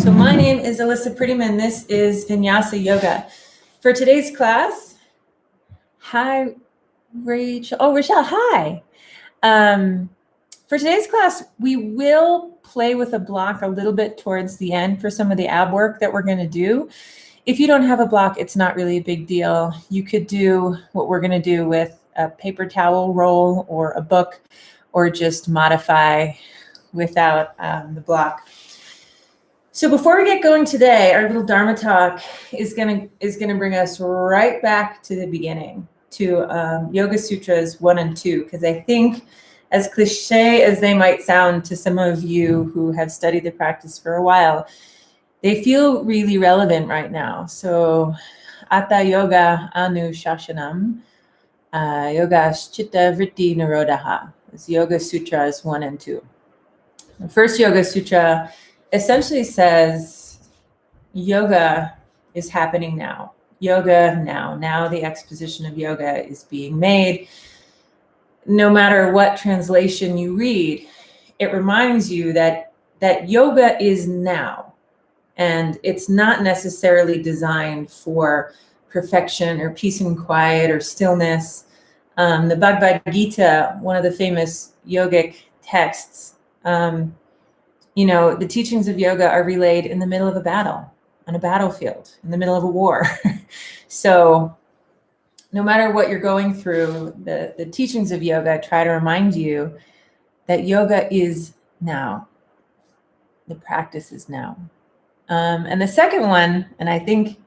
So my name is Alyssa Prettyman. This is Vinyasa Yoga. For today's class, hi, Rachel. Oh, Rochelle, hi. For today's class, we will play with a block a little bit towards the end for some of the ab work that we're going to do. If you don't have a block, it's not really a big deal. You could do what we're going to do with a paper towel roll or a book, or just modify without the block. So before we get going today, our little Dharma talk is gonna bring us right back to the beginning, to Yoga Sutras 1 and 2, because I think, as cliche as they might sound to some of you who have studied the practice for a while, they feel really relevant right now. So Atta Yoga Anu Shashanam, Yoga Chitta Vritti Nirodha is Yoga Sutras 1 and 2. The first Yoga Sutra essentially says yoga is happening now. Yoga now. Now the exposition of yoga is being made. No matter what translation you read, it reminds you that yoga is now. And it's not necessarily designed for perfection or peace and quiet or stillness. The Bhagavad Gita, one of the famous yogic texts, the teachings of yoga are relayed in the middle of a battle, on a battlefield, in the middle of a war. So no matter what you're going through, the teachings of yoga try to remind you that yoga is now. The practice is now. And the second one, and I think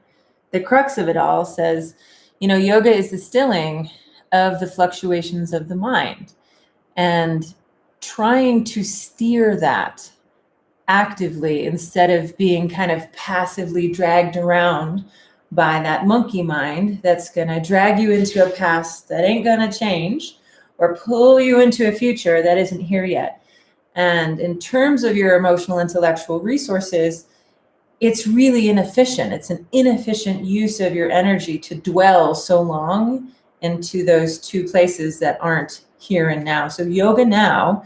the crux of it all, says, yoga is the stilling of the fluctuations of the mind, and trying to steer that actively instead of being kind of passively dragged around by that monkey mind that's going to drag you into a past that ain't going to change, or pull you into a future that isn't here yet. And in terms of your emotional intellectual resources, it's really inefficient. It's an inefficient use of your energy to dwell so long into those two places that aren't here and now. So yoga now.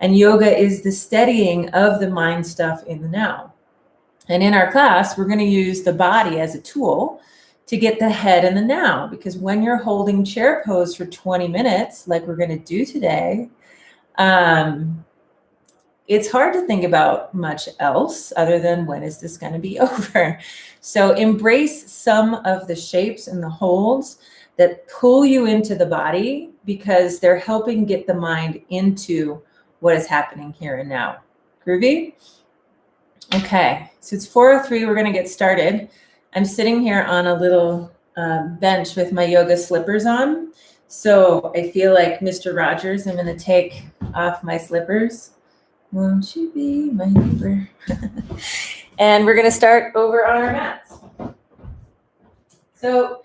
And yoga is the steadying of the mind stuff in the now. And in our class, we're going to use the body as a tool to get the head in the now. Because when you're holding chair pose for 20 minutes, like we're going to do today, it's hard to think about much else other than, when is this going to be over? So embrace some of the shapes and the holds that pull you into the body, because they're helping get the mind into what is happening here and now. Groovy? Okay, so it's 4:03. We're going to get started. I'm sitting here on a little bench with my yoga slippers on. So I feel like Mr. Rogers. I'm going to take off my slippers. Won't you be my neighbor? And we're going to start over on our mats. So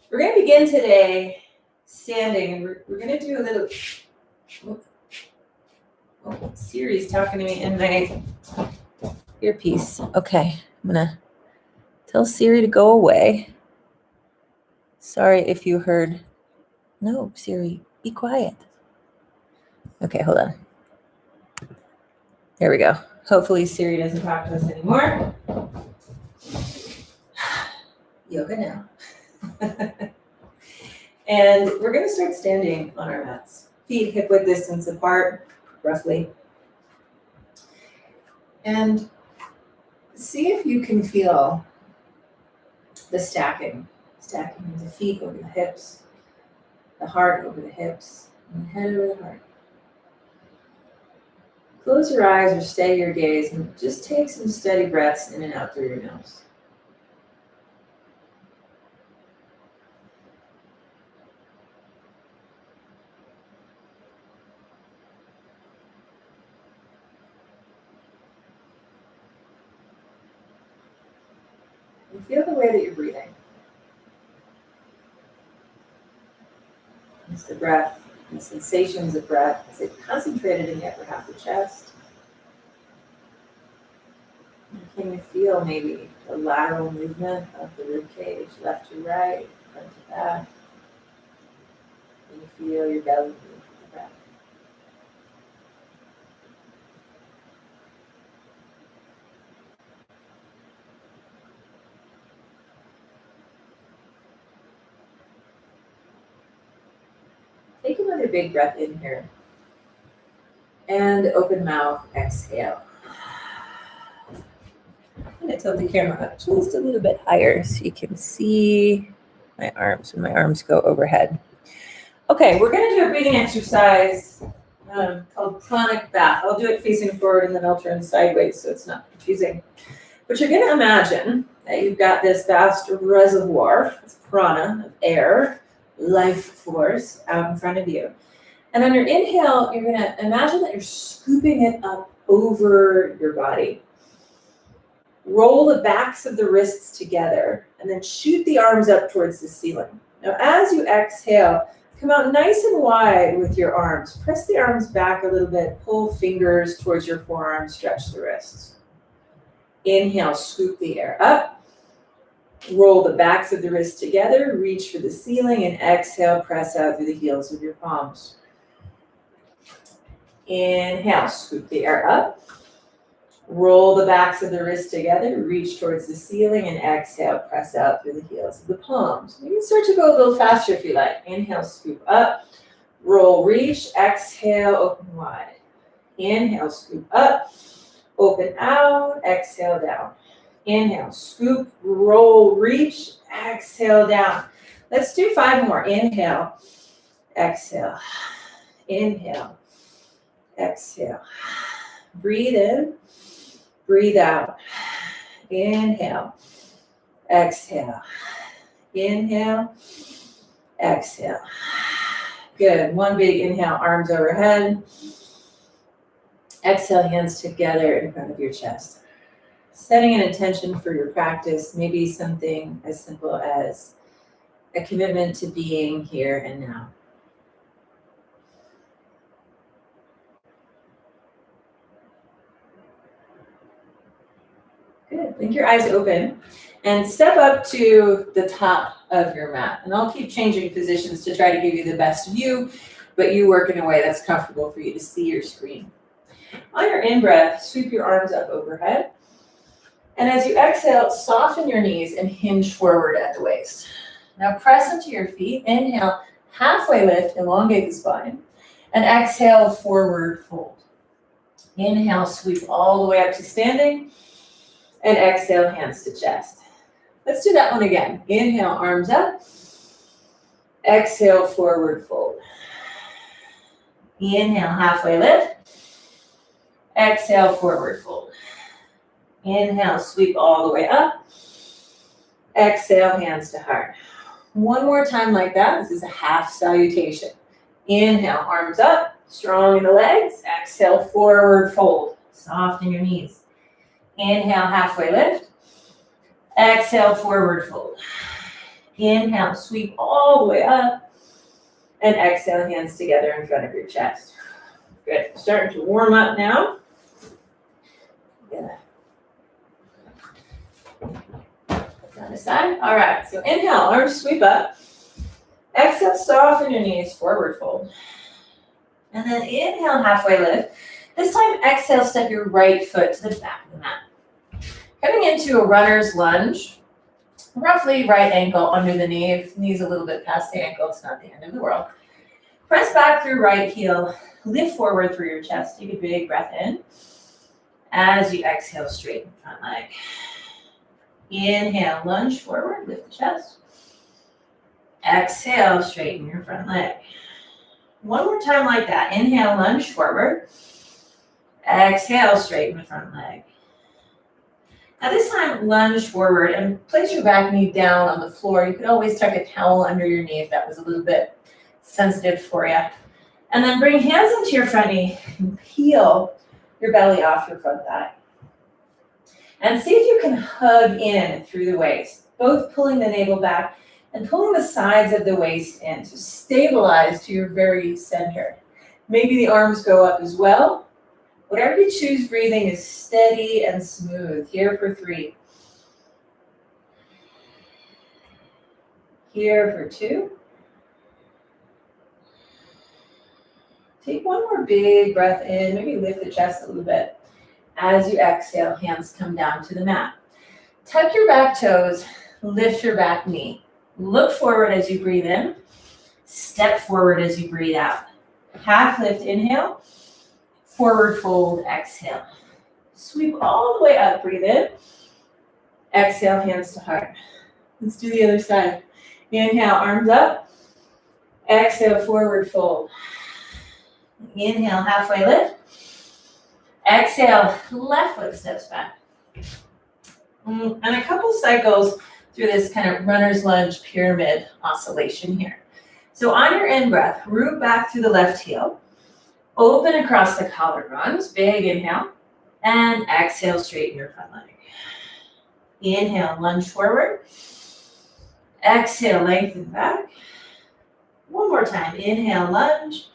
we're going to begin today standing, and we're going to do a little... Oh, Siri's talking to me in my earpiece. Okay, I'm going to tell Siri to go away. Sorry if you heard. No, Siri, be quiet. Okay, hold on. There we go. Hopefully Siri doesn't talk to us anymore. Yoga now. And we're going to start standing on our mats. Feet hip-width distance apart, roughly. And see if you can feel the stacking of the feet over the hips, the heart over the hips, and the head over the heart. Close your eyes or stay your gaze and just take some steady breaths in and out through your nose. And feel the way that you're breathing. It's the breath, the sensations of breath. Is it concentrated in the upper half of the chest? And can you feel maybe the lateral movement of the rib cage, left to right, front to back? Can you feel your belly move with the breath? another big breath in here. And open mouth, exhale. I'm going to tilt the camera up just a little bit higher so you can see my arms when my arms go overhead. Okay, we're going to do a breathing exercise called pranic bath. I'll do it facing forward and then I'll turn sideways so it's not confusing. But you're going to imagine that you've got this vast reservoir, it's prana, of air, life force out in front of you. And on your inhale, you're going to imagine that you're scooping it up over your body. Roll the backs of the wrists together and then shoot the arms up towards the ceiling. Now, as you exhale, come out nice and wide with your arms. Press the arms back a little bit. Pull fingers towards your forearms. Stretch the wrists. Inhale, scoop the air up. Roll the backs of the wrists together. Reach for the ceiling and exhale, press out through the heels of your palms. Inhale, scoop the air up. Roll the backs of the wrists together, reach towards the ceiling, and exhale, press out through the heels of the palms. You can start to go a little faster if you like. Inhale, scoop up, roll, reach, exhale, open wide. Inhale, scoop up, open out, exhale down. Inhale, scoop, roll, reach, exhale down. Let's do 5 more. Inhale, exhale, inhale, exhale. Breathe in. Breathe out. Inhale. Exhale. Inhale. Exhale. Good. One big inhale, arms overhead. Exhale, hands together in front of your chest. Setting an intention for your practice, maybe something as simple as a commitment to being here and now. Good. Blink your eyes open and step up to the top of your mat. And I'll keep changing positions to try to give you the best view, but you work in a way that's comfortable for you to see your screen. On your in-breath, sweep your arms up overhead. And as you exhale, soften your knees and hinge forward at the waist. Now press into your feet. Inhale, halfway lift, elongate the spine. And exhale, forward fold. Inhale, sweep all the way up to standing. And exhale, hands to chest. Let's do that one again. Inhale, arms up. Exhale, forward fold. Inhale, halfway lift. Exhale, forward fold. Inhale, sweep all the way up. Exhale, hands to heart. One more time like that. This is a half salutation. Inhale, arms up, strong in the legs. Exhale, forward fold. Soften your knees. Inhale, halfway lift. Exhale, forward fold. Inhale, sweep all the way up. And exhale, hands together in front of your chest. Good. Starting to warm up now. Put that aside. All right. So inhale, arms sweep up. Exhale, soften your knees, forward fold. And then inhale, halfway lift. This time, exhale, step your right foot to the back of the mat. Coming into a runner's lunge, roughly right ankle under the knee. If knee's a little bit past the ankle, it's not the end of the world. Press back through right heel, lift forward through your chest. Take a big breath in. As you exhale, straighten front leg. Inhale, lunge forward, lift the chest. Exhale, straighten your front leg. One more time like that. Inhale, lunge forward. Exhale, straighten the front leg. Now this time, lunge forward and place your back knee down on the floor. You could always tuck a towel under your knee if that was a little bit sensitive for you. And then bring hands into your front knee and peel your belly off your front thigh. And see if you can hug in through the waist, both pulling the navel back and pulling the sides of the waist in. So stabilize to your very center. Maybe the arms go up as well. Whatever you choose, breathing is steady and smooth. Here for 3. Here for 2. Take one more big breath in. Maybe lift the chest a little bit. As you exhale, hands come down to the mat. Tuck your back toes. Lift your back knee. Look forward as you breathe in. Step forward as you breathe out. Half lift, inhale. Forward fold, exhale. Sweep all the way up, breathe in. Exhale, hands to heart. Let's do the other side. Inhale, arms up. Exhale, forward fold. Inhale, halfway lift. Exhale, left foot steps back. And a couple cycles through this kind of runner's lunge pyramid oscillation here. So on your in-breath, root back through the left heel. Open across the collarbones, big inhale. And exhale, straighten your front leg. Inhale, lunge forward. Exhale, lengthen back. One more time. Inhale, lunge.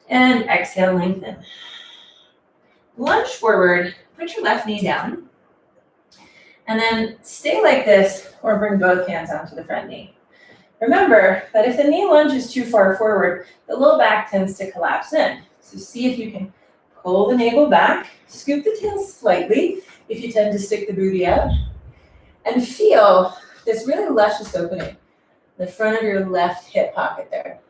And exhale, lengthen. Lunge forward. Put your left knee down. And then stay like this or bring both hands onto the front knee. Remember that if the knee lunges too far forward, the low back tends to collapse in. So see if you can pull the navel back, scoop the tail slightly if you tend to stick the booty out, and feel this really luscious opening, the front of your left hip pocket there.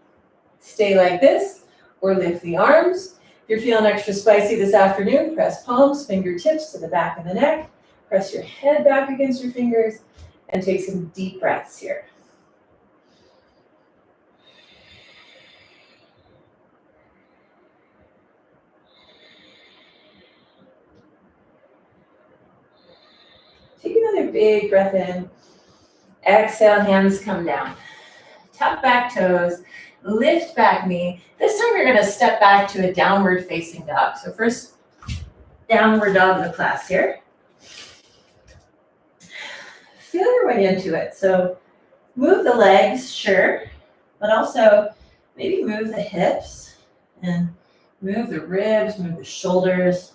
Stay like this or lift the arms. If you're feeling extra spicy this afternoon, press palms, fingertips to the back of the neck. Press your head back against your fingers and take some deep breaths here. Take another big breath in. Exhale, hands come down. Tuck back toes, lift back knee. This time you're going to step back to a downward facing dog. So first, downward dog in the class here. Feel your way into it. So move the legs, sure, but also maybe move the hips and move the ribs, move the shoulders.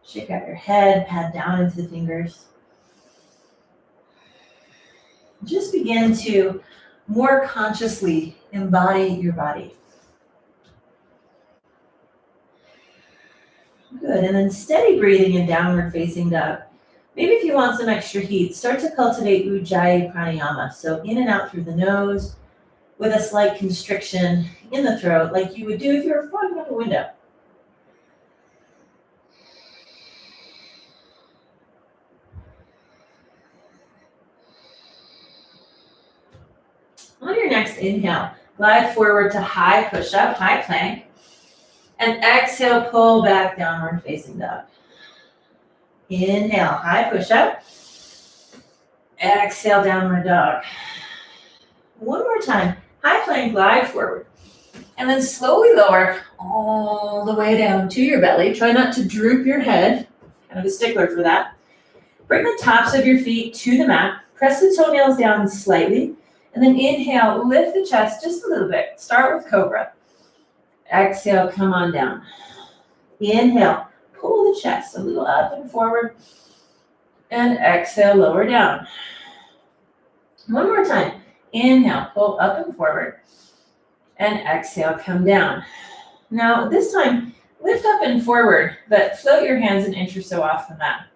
Shake out your head, pad down into the fingers. Just begin to more consciously embody your body. Good, and then steady breathing in downward facing dog. Maybe if you want some extra heat, start to cultivate Ujjayi pranayama. So in and out through the nose with a slight constriction in the throat, like you would do if you were fogging up a window. On your next inhale, glide forward to high push-up, high plank, and exhale, pull back, downward facing dog. Inhale, high push-up. Exhale, downward dog. One more time, high plank, glide forward. And then slowly lower all the way down to your belly. Try not to droop your head. Kind of a stickler for that. Bring the tops of your feet to the mat. Press the toenails down slightly. And then inhale, lift the chest just a little bit. Start with cobra. Exhale, come on down. Inhale, pull the chest a little up and forward. And exhale, lower down. One more time. Inhale, pull up and forward. And exhale, come down. Now, this time, lift up and forward, but float your hands an inch or so off the mat.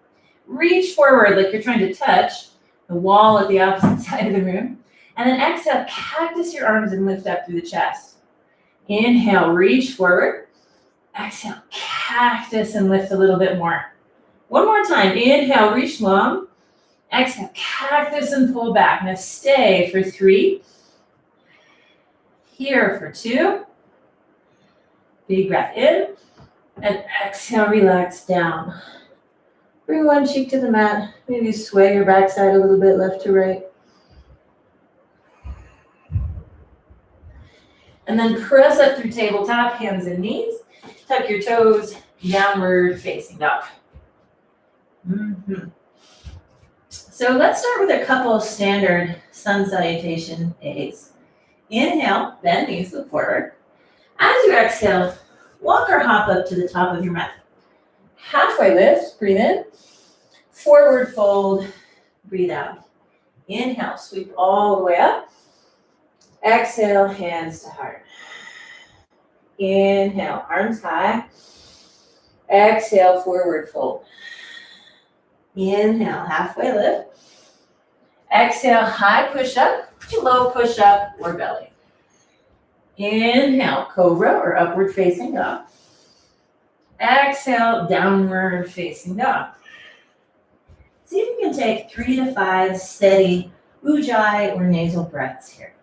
Reach forward like you're trying to touch the wall at the opposite side of the room. And then exhale, cactus your arms and lift up through the chest. Inhale, reach forward. Exhale, cactus and lift a little bit more. One more time. Inhale, reach long. Exhale, cactus and pull back. Now stay for 3. Here for 2. Big breath in. And exhale, relax down. Bring one cheek to the mat. Maybe sway your backside a little bit left to right. And then press up through tabletop, hands and knees. Tuck your toes, downward facing dog. So let's start with a couple of standard sun salutation A's. Inhale, bend knees, look forward. As you exhale, walk or hop up to the top of your mat. Halfway lift, breathe in. Forward fold, breathe out. Inhale, sweep all the way up. Exhale, hands to heart. Inhale, arms high. Exhale, forward fold. Inhale, halfway lift. Exhale, high push up to low push up or belly. Inhale, cobra or upward facing dog. Exhale, downward facing dog. See if you can take 3 to 5 steady ujjayi or nasal breaths here.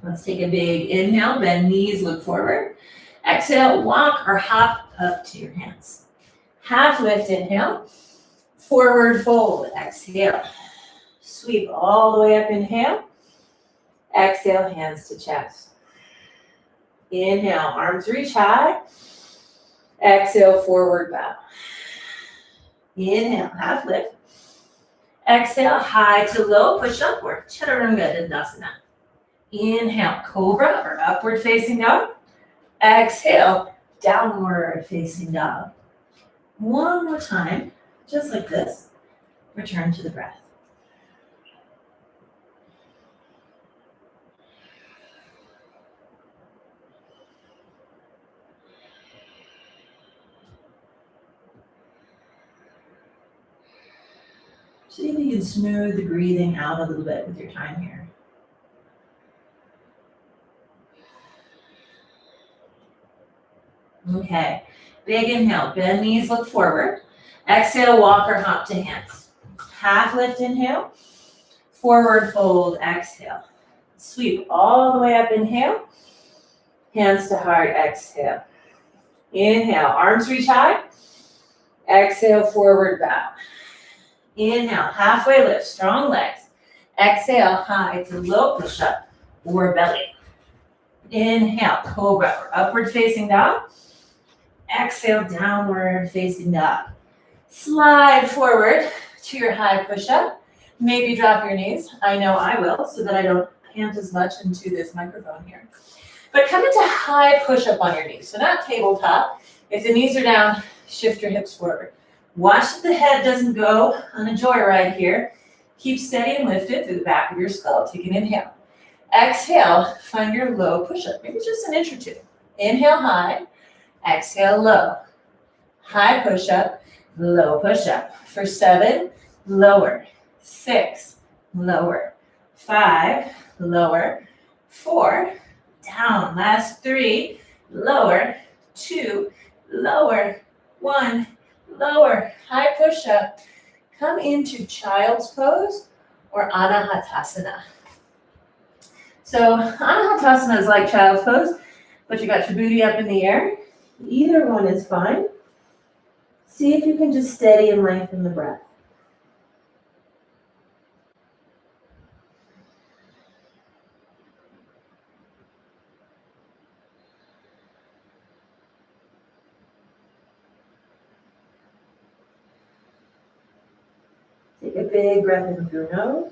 Let's take a big inhale, bend knees, look forward. Exhale, walk or hop up to your hands. Half lift, inhale. Forward fold, exhale. Sweep all the way up, inhale. Exhale, hands to chest. Inhale, arms reach high. Exhale, forward bow. Inhale, half lift. Exhale, high to low, push upward. Chaturanga Dandasana. Inhale, cobra or upward facing dog. Exhale, downward facing dog. One more time, just like this. Return to the breath. See if you can smooth the breathing out a little bit with your time here. Okay, big inhale, bend knees, look forward. Exhale, walk or hop to hands. Half lift, inhale. Forward fold, exhale. Sweep all the way up, inhale. Hands to heart, exhale. Inhale, arms reach high. Exhale, forward bow. Inhale, halfway lift, strong legs. Exhale, high to low push-up or belly. Inhale, cobra or upward facing dog. Exhale, downward facing dog. Slide forward to your high push-up. Maybe drop your knees. I know I will, so that I don't pant as much into this microphone here. But come into high push-up on your knees. So not tabletop. If the knees are down, shift your hips forward. Watch that the head doesn't go on a joyride here. Keep steady and lifted through the back of your skull. Take an inhale. Exhale, find your low push-up. Maybe just an inch or two. Inhale high. Exhale low. High push-up, low push-up. For 7, lower. 6, lower. 5, lower. 4, down. Last 3, lower. 2, lower. 1, lower. High push-up. Come into child's pose or anahatasana. So anahatasana is like child's pose, but you got your booty up in the air. Either one is fine. See if you can just steady and lengthen the breath. Take a big breath in through your nose.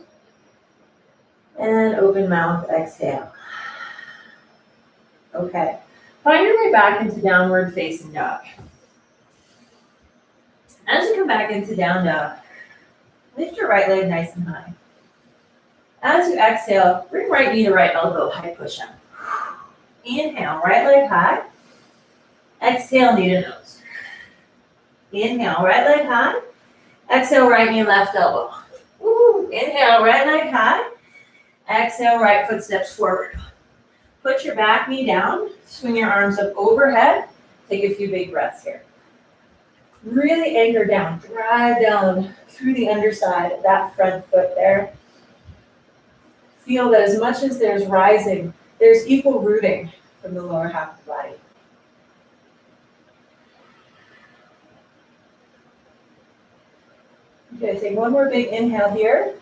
And open mouth, exhale. Okay. Find your way back into downward facing dog. As you come back into down dog, lift your right leg nice and high. As you exhale, bring right knee to right elbow, high push-up. Inhale, right leg high. Exhale, knee to nose. Inhale, right leg high. Exhale, right knee, left elbow. Woo. Inhale, right leg high. Exhale, right foot steps forward. Put your back knee down. Swing your arms up overhead. Take a few big breaths here. Really anchor down. Drive down through the underside of that front foot there. Feel that as much as there's rising, there's equal rooting from the lower half of the body. Okay, take one more big inhale here.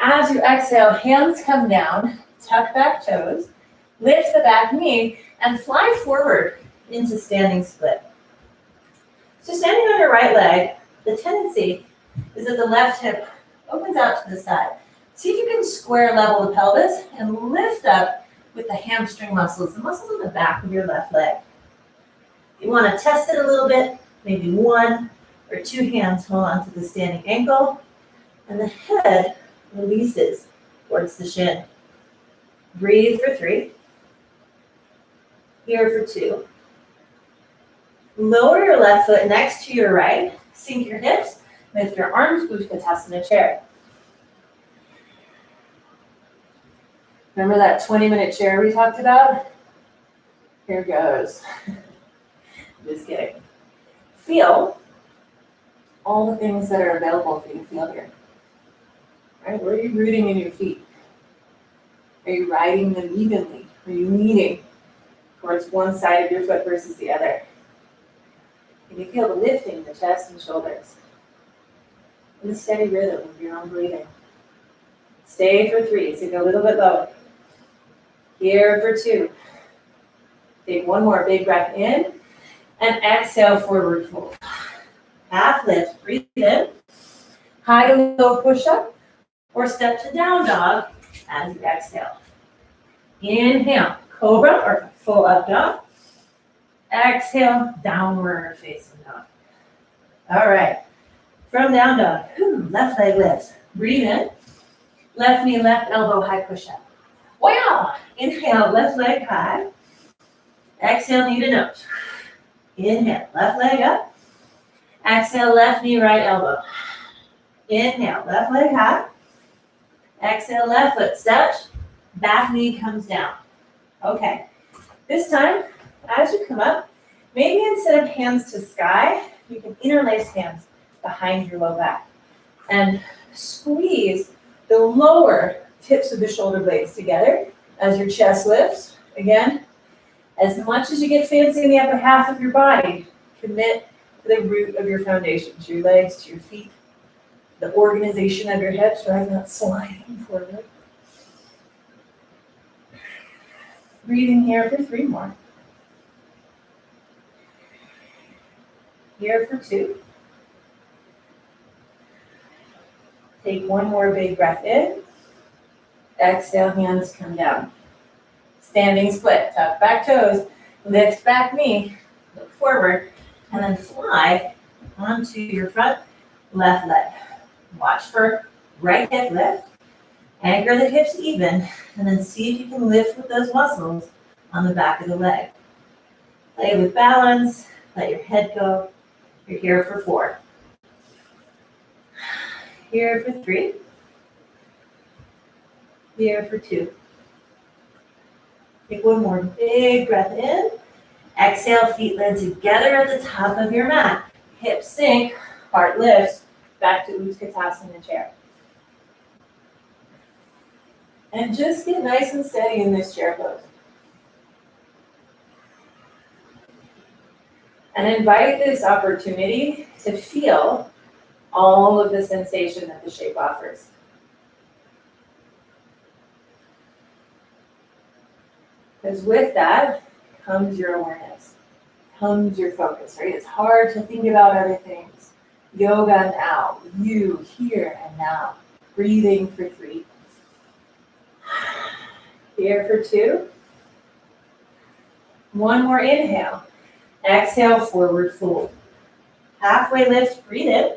As you exhale, hands come down, tuck back toes, lift the back knee, and fly forward into standing split. So standing on your right leg, the tendency is that the left hip opens out to the side. See if you can square level the pelvis and lift up with the hamstring muscles, the muscles in the back of your left leg. You want to test it a little bit, maybe 1 or 2 hands hold onto the standing ankle, and the head releases towards the shin. Breathe for 3, Here for 2. Lower your left foot next to your right. Sink your hips. Lift your arms. Utkatasana chair. Remember that 20-minute chair we talked about? Here goes. Just kidding. Feel all the things that are available for you to feel here. Right? Where are you rooting in your feet? Are you riding them evenly? Are you leaning towards one side of your foot versus the other? Can you feel the lifting in the chest and shoulders? In a steady rhythm of your own breathing. Stay for 3. Sink a little bit lower. Here for 2. Take one more big breath in. And exhale, forward fold. Half lift. Breathe in. High to low push-up. Or step to down dog as you exhale. Inhale, cobra or full up dog. Exhale, downward facing dog. All right. From down dog, left leg lifts. Breathe in. Left knee, left elbow, high push-up. Wow. Inhale, left leg high. Exhale, knee to nose. Inhale, left leg up. Exhale, left knee, right elbow. Inhale, left leg high. Exhale, left foot steps. Back knee comes down. Okay. This time, as you come up, maybe instead of hands to sky, you can interlace hands behind your low back. And squeeze the lower tips of the shoulder blades together as your chest lifts. Again, as much as you get fancy in the upper half of your body, commit to the root of your foundation, to your legs, to your feet, the organization of your hips, right? Not sliding forward. Breathing here for 3 more. Here for 2. Take one more big breath in. Exhale, hands come down. Standing split, tuck back toes, lift back knee, look forward, and then fly onto your front left leg. Watch for right hip lift. Anchor the hips even, and then see if you can lift with those muscles on the back of the leg. Play with balance, let your head go. You're here for 4. Here for 3. Here for 2. Take one more big breath in. Exhale, feet land together at the top of your mat. Hips sink, heart lifts, back to Utkatasana chair. And just get nice and steady in this chair pose. And invite this opportunity to feel all of the sensation that the shape offers. Because with that comes your awareness, comes your focus, right? It's hard to think about other things. Yoga now, you, here and now. Breathing for 3. Here for 2. One more inhale. Exhale, forward fold. Halfway lift, breathe in.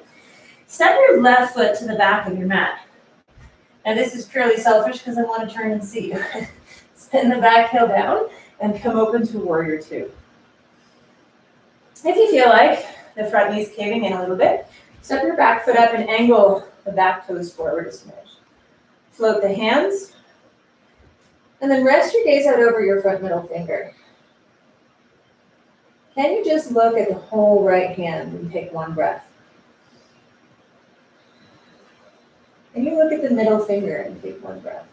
Step your left foot to the back of your mat. Now this is purely selfish because I want to turn and see you. Spin the back heel down and come open to warrior 2. If you feel like the front knee's caving in a little bit, step your back foot up and angle the back toes forward a smidge. Float the hands, and then rest your gaze out over your front middle finger. Can you just look at the whole right hand and take one breath? Can you look at the middle finger and take one breath?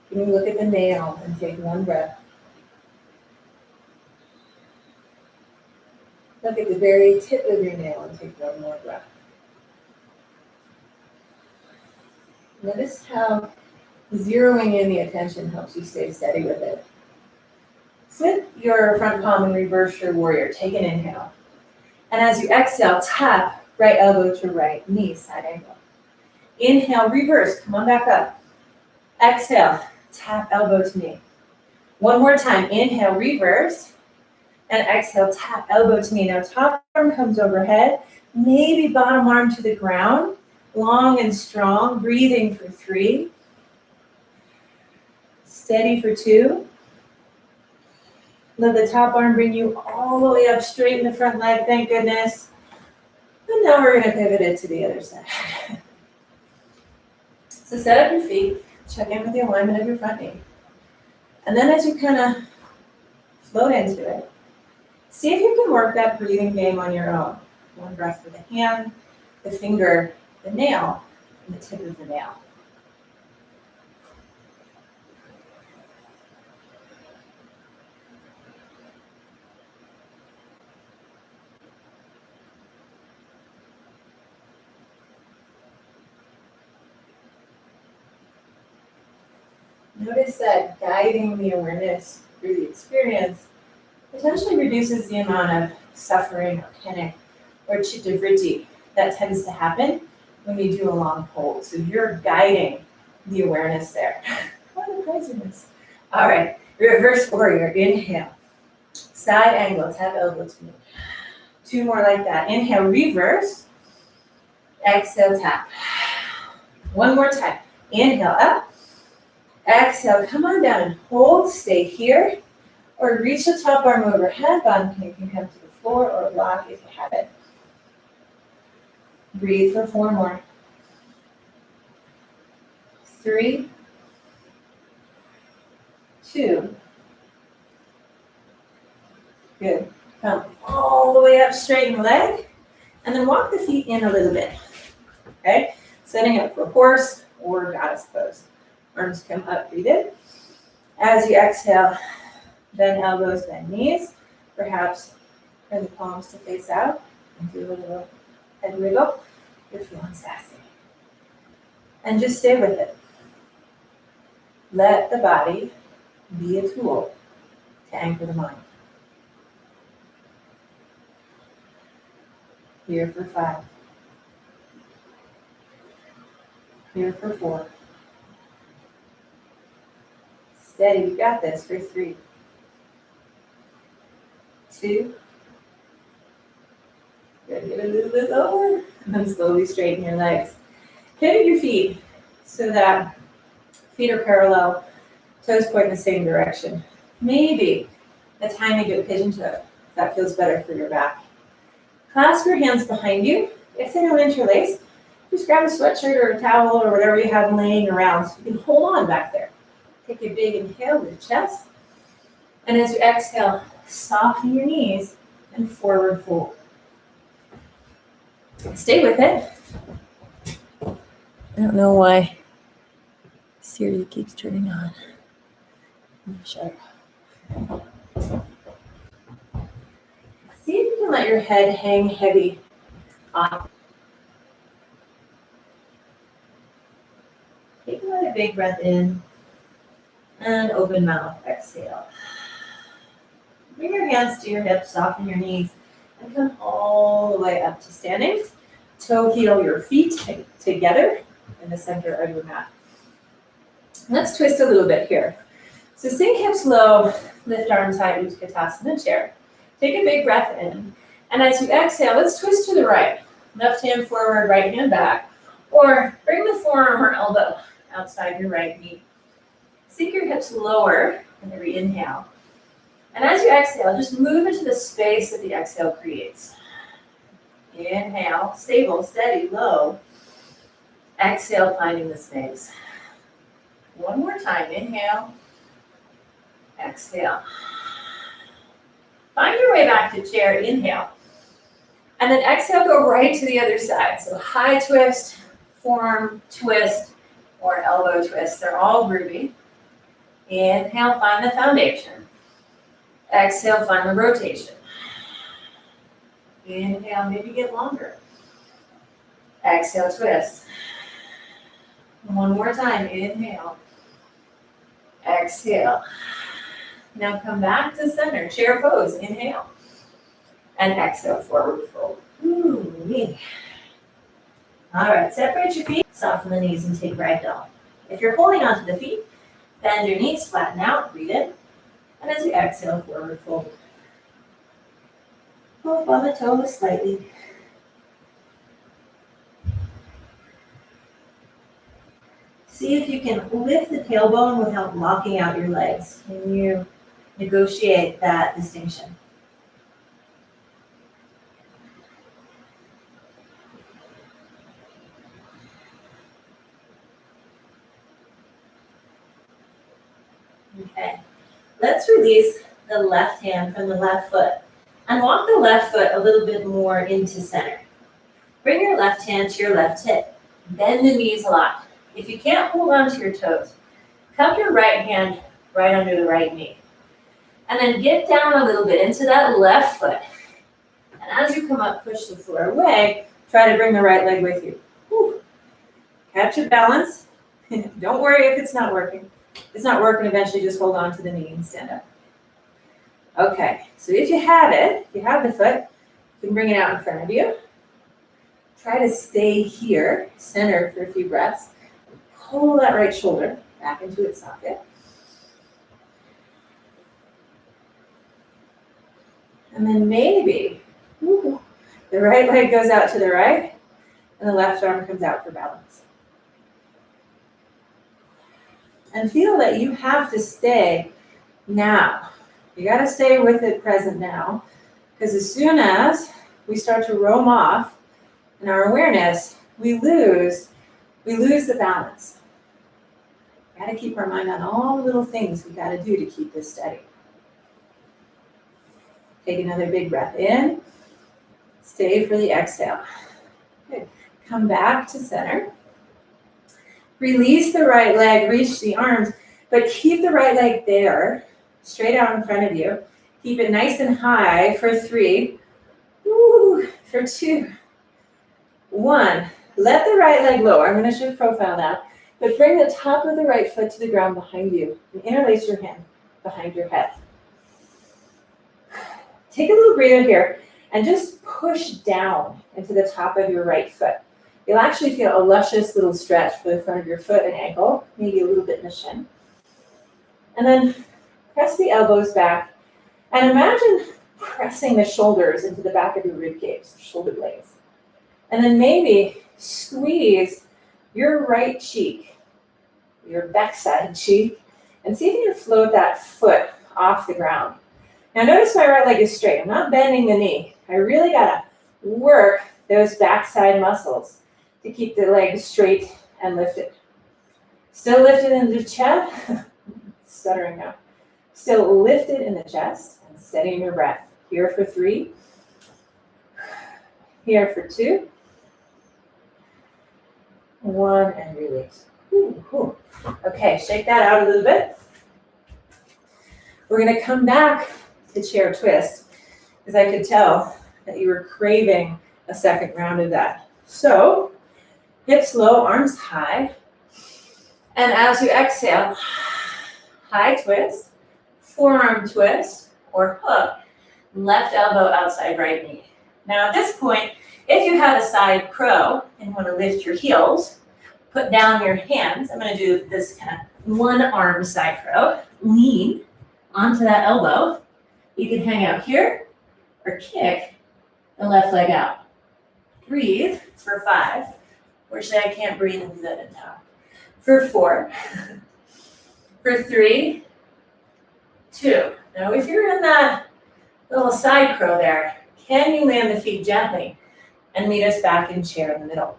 Can you look at the nail and take one breath? Look at the very tip of your nail and take one more breath. Notice how zeroing in the attention helps you stay steady with it. Flip your front palm and reverse your warrior. Take an inhale. And as you exhale, tap right elbow to right knee, side angle. Inhale, reverse. Come on back up. Exhale, tap elbow to knee. One more time. Inhale, reverse. And exhale, tap elbow to knee. Now top arm comes overhead. Maybe bottom arm to the ground. Long and strong. Breathing for 3. Steady for 2. Let the top arm bring you all the way up, straighten the front leg, thank goodness. And now we're gonna pivot it to the other side. So set up your feet, check in with the alignment of your front knee. And then as you kind of float into it, see if you can work that breathing game on your own. One breath with the hand, the finger, the nail, and the tip of the nail. Notice that guiding the awareness through the experience potentially reduces the amount of suffering or panic or chitta-vritti that tends to happen when you do a long hold. So you're guiding the awareness there. What a craziness. All right, reverse warrior, inhale. Side angle, tap elbow to knee. 2 more like that. Inhale, reverse. Exhale, tap. 1 more time. Inhale, up. Exhale, come on down and hold, stay here, or reach the top arm overhead, bottom knee can come to the floor or block if you have it. Breathe for 4 more. 3, 2. Good. Come all the way up, straighten the leg, and then walk the feet in a little bit. Okay? Setting up for horse or goddess pose. Arms come up, breathe in. As you exhale, bend elbows, bend knees. Perhaps bring the palms to face out and do a little head wiggle. You're feeling sassy. And just stay with it. Let the body be a tool to anchor the mind. Here for 5. Here for 4. Steady, you got this for 3. 2. Good, get a little bit lower. And then slowly straighten your legs. Pivot your feet so that feet are parallel, toes point in the same direction. Maybe a tiny bit pigeon toe. That feels better for your back. Clasp your hands behind you. If they don't interlace, just grab a sweatshirt or a towel or whatever you have laying around so you can hold on back there. Take a big inhale with the chest. And as you exhale, soften your knees and forward fold. Stay with it. I don't know why Siri keeps turning on. Shut her off. See if you can let your head hang heavy on. Take another big breath in. And open mouth, exhale. Bring your hands to your hips, soften your knees, and come all the way up to standing. Toe heel your feet together in the center of your mat. Let's twist a little bit here. So sink hips low, lift arms high, Utkatasana chair. Take a big breath in. And as you exhale, let's twist to the right. Left hand forward, right hand back. Or bring the forearm or elbow outside your right knee. Sink your hips lower in every inhale. And as you exhale, just move into the space that the exhale creates. Inhale, stable, steady, low. Exhale, finding the space. 1 more time, inhale. Exhale. Find your way back to chair, inhale. And then exhale, go right to the other side. So high twist, forearm twist, or elbow twist. They're all groovy. Inhale, find the foundation. Exhale, find the rotation. Inhale, maybe get longer. Exhale, twist. 1 more time, inhale. Exhale. Now come back to center, chair pose, inhale. And exhale, forward fold. Ooh-wee. All right, separate your feet, soften the knees and take ragdoll. If you're holding onto the feet, bend your knees, flatten out, breathe in. And as you exhale, forward fold. Pull on the toes slightly. See if you can lift the tailbone without locking out your legs. Can you negotiate that distinction? Okay, let's release the left hand from the left foot and walk the left foot a little bit more into center. Bring your left hand to your left hip. Bend the knees a lot. If you can't hold on to your toes, cup your right hand right under the right knee. And then get down a little bit into that left foot. And as you come up, push the floor away. Try to bring the right leg with you. Whew. Catch your balance. Don't worry if it's not working. If it's not working, eventually just hold on to the knee and stand up. Okay, so if you have it, if you have the foot, you can bring it out in front of you. Try to stay here, centered for a few breaths. Pull that right shoulder back into its socket. And then maybe the right leg goes out to the right and the left arm comes out for balance. And feel that you have to stay now. You got to stay with it present now, because as soon as we start to roam off in our awareness, we lose the balance. Got to keep our mind on all the little things we got to do to keep this steady. Take another big breath in. Stay for the exhale. Good. Come back to center. Release the right leg, reach the arms, but keep the right leg there, straight out in front of you. Keep it nice and high for 3. For 2. 1. Let the right leg lower. I'm going to shift profile now. But bring the top of the right foot to the ground behind you and interlace your hand behind your head. Take a little breather here and just push down into the top of your right foot. You'll actually feel a luscious little stretch for the front of your foot and ankle, maybe a little bit in the shin. And then press the elbows back and imagine pressing the shoulders into the back of your rib cage, shoulder blades. And then maybe squeeze your right cheek, your backside cheek, and see if you can float that foot off the ground. Now notice my right leg is straight. I'm not bending the knee. I really gotta work those backside muscles to keep the leg straight and lifted. Still lifted in the chest. Stuttering now. Still lifted in the chest and steadying your breath. Here for 3. Here for 2. 1 and release. Okay, shake that out a little bit. We're going to come back to chair twist, because I could tell that you were craving a second round of that. So, hips low, arms high. And as you exhale, high twist, forearm twist, or hook, left elbow outside right knee. Now at this point, if you have a side crow and want to lift your heels, put down your hands. I'm going to do this kind of one arm side crow. Lean onto that elbow. You can hang out here or kick the left leg out. Breathe for 5. Fortunately, I can't breathe and do that in top. For 4. For 3. 2. Now, if you're in that little side crow there, can you land the feet gently and meet us back in chair in the middle?